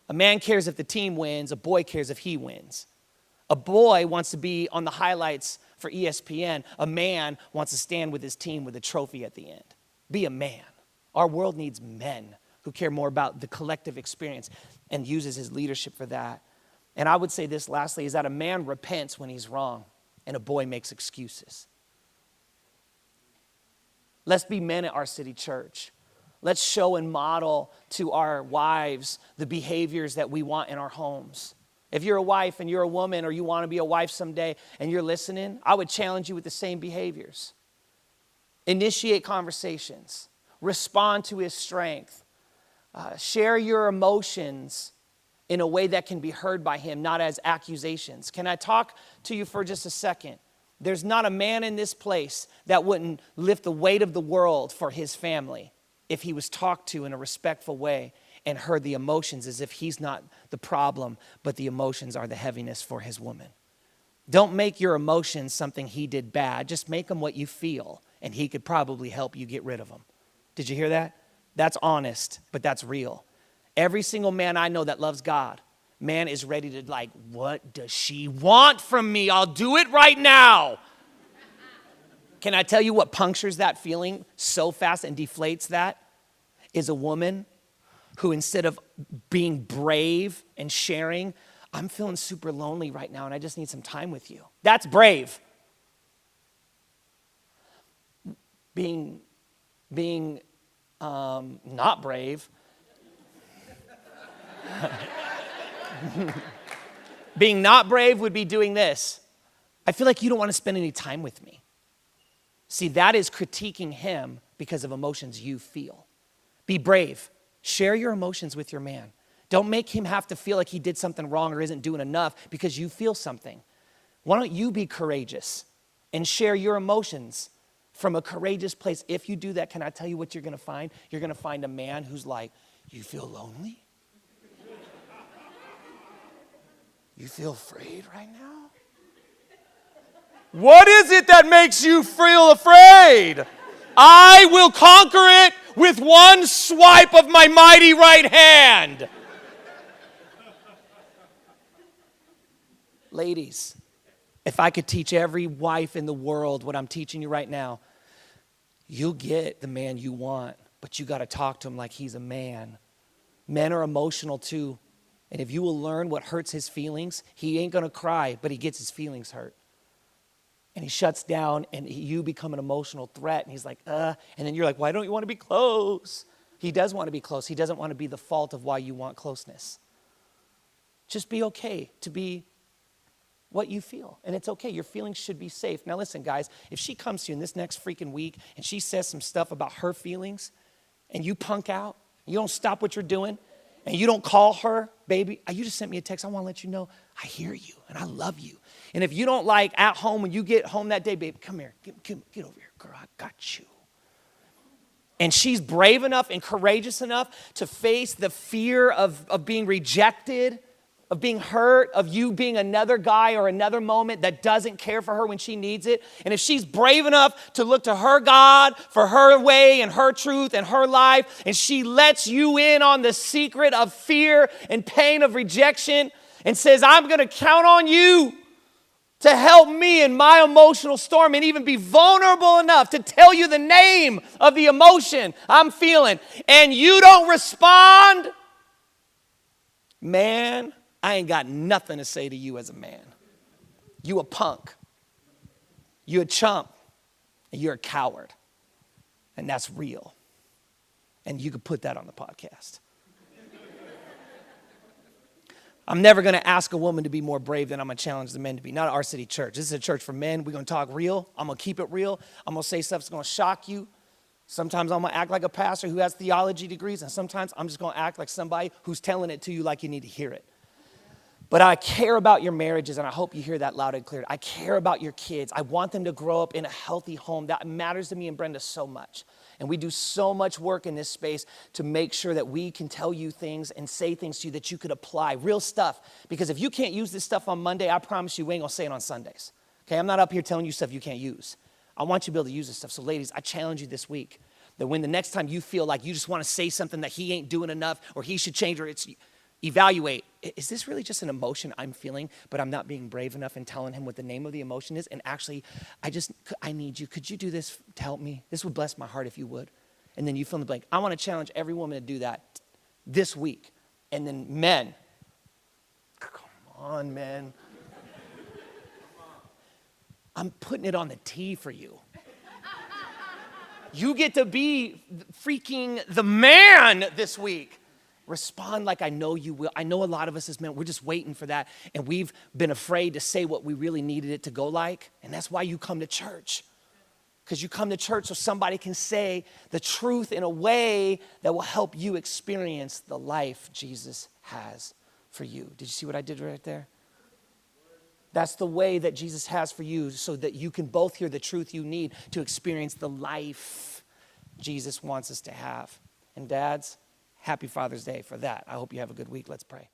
A man cares if the team wins. A boy cares if he wins. A boy wants to be on the highlights for ESPN. A man wants to stand with his team with a trophy at the end. Be a man. Our world needs men who care more about the collective experience and uses his leadership for that. And I would say this lastly, is that a man repents when he's wrong and a boy makes excuses. Let's be men at our city church. Let's show and model to our wives the behaviors that we want in our homes. If you're a wife and you're a woman or you want to be a wife someday and you're listening, I would challenge you with the same behaviors. Initiate conversations. Respond to his strength. Share your emotions in a way that can be heard by him, not as accusations. Can I talk to you for just a second? There's not a man in this place that wouldn't lift the weight of the world for his family if he was talked to in a respectful way and heard the emotions as if he's not the problem, but the emotions are the heaviness for his woman. Don't make your emotions something he did bad. Just make them what you feel, and he could probably help you get rid of them. Did you hear that? That's honest, but that's real. Every single man I know that loves God, man is ready to like, what does she want from me? I'll do it right now. Can I tell you what punctures that feeling so fast and deflates that? Is a woman who, instead of being brave and sharing, I'm feeling super lonely right now and I just need some time with you. That's brave. Being not brave. Being not brave would be doing this. I feel like you don't want to spend any time with me. See, that is critiquing him because of emotions you feel. Be brave. Share your emotions with your man. Don't make him have to feel like he did something wrong or isn't doing enough because you feel something. Why don't you be courageous and share your emotions from a courageous place? If you do that, can I tell you what you're going to find? You're going to find a man who's like, you feel lonely? You feel afraid right now? What is it that makes you feel afraid? I will conquer it with one swipe of my mighty right hand. Ladies, if I could teach every wife in the world what I'm teaching you right now, you'll get the man you want, but you got to talk to him like he's a man. Men are emotional too. And if you will learn what hurts his feelings, he ain't going to cry, but he gets his feelings hurt. And he shuts down and you become an emotional threat. And he's like, And then you're like, why don't you want to be close? He does want to be close. He doesn't want to be the fault of why you want closeness. Just be okay to be what you feel. And it's okay. Your feelings should be safe. Now listen, guys, if she comes to you in this next freaking week and she says some stuff about her feelings and you punk out, you don't stop what you're doing, and you don't call her, baby, you just sent me a text. I want to let you know I hear you and I love you. And if you don't like at home, when you get home that day, baby, come here. Get over here, girl. I got you. And she's brave enough and courageous enough to face the fear of being rejected, of being hurt, of you being another guy or another moment that doesn't care for her when she needs it. And if she's brave enough to look to her God for her way and her truth and her life, and she lets you in on the secret of fear and pain of rejection and says, I'm going to count on you to help me in my emotional storm and even be vulnerable enough to tell you the name of the emotion I'm feeling, and you don't respond, man, I ain't got nothing to say to you as a man. You a punk. You a chump. And you're a coward. And that's real. And you could put that on the podcast. I'm never going to ask a woman to be more brave than I'm going to challenge the men to be. Not Our City Church. This is a church for men. We're going to talk real. I'm going to keep it real. I'm going to say stuff that's going to shock you. Sometimes I'm going to act like a pastor who has theology degrees, and sometimes I'm just going to act like somebody who's telling it to you like you need to hear it. But I care about your marriages, and I hope you hear that loud and clear. I care about your kids. I want them to grow up in a healthy home. That matters to me and Brenda so much. And we do so much work in this space to make sure that we can tell you things and say things to you that you could apply, real stuff. Because if you can't use this stuff on Monday, I promise you we ain't going to say it on Sundays. Okay, I'm not up here telling you stuff you can't use. I want you to be able to use this stuff. So ladies, I challenge you this week that when the next time you feel like you just want to say something that he ain't doing enough or he should change, or it's evaluate, is this really just an emotion I'm feeling, but I'm not being brave enough in telling him what the name of the emotion is? And actually, I need you. Could you do this to help me? This would bless my heart if you would. And then you fill in the blank. I want to challenge every woman to do that this week. And then men, come on, men. I'm putting it on the tee for you. You get to be freaking the man this week. Respond like I know you will. I know a lot of us as men, we're just waiting for that. And we've been afraid to say what we really needed it to go like. And that's why you come to church. Because you come to church so somebody can say the truth in a way that will help you experience the life Jesus has for you. Did you see what I did right there? That's the way that Jesus has for you so that you can both hear the truth you need to experience the life Jesus wants us to have. And dads, happy Father's Day for that. I hope you have a good week. Let's pray.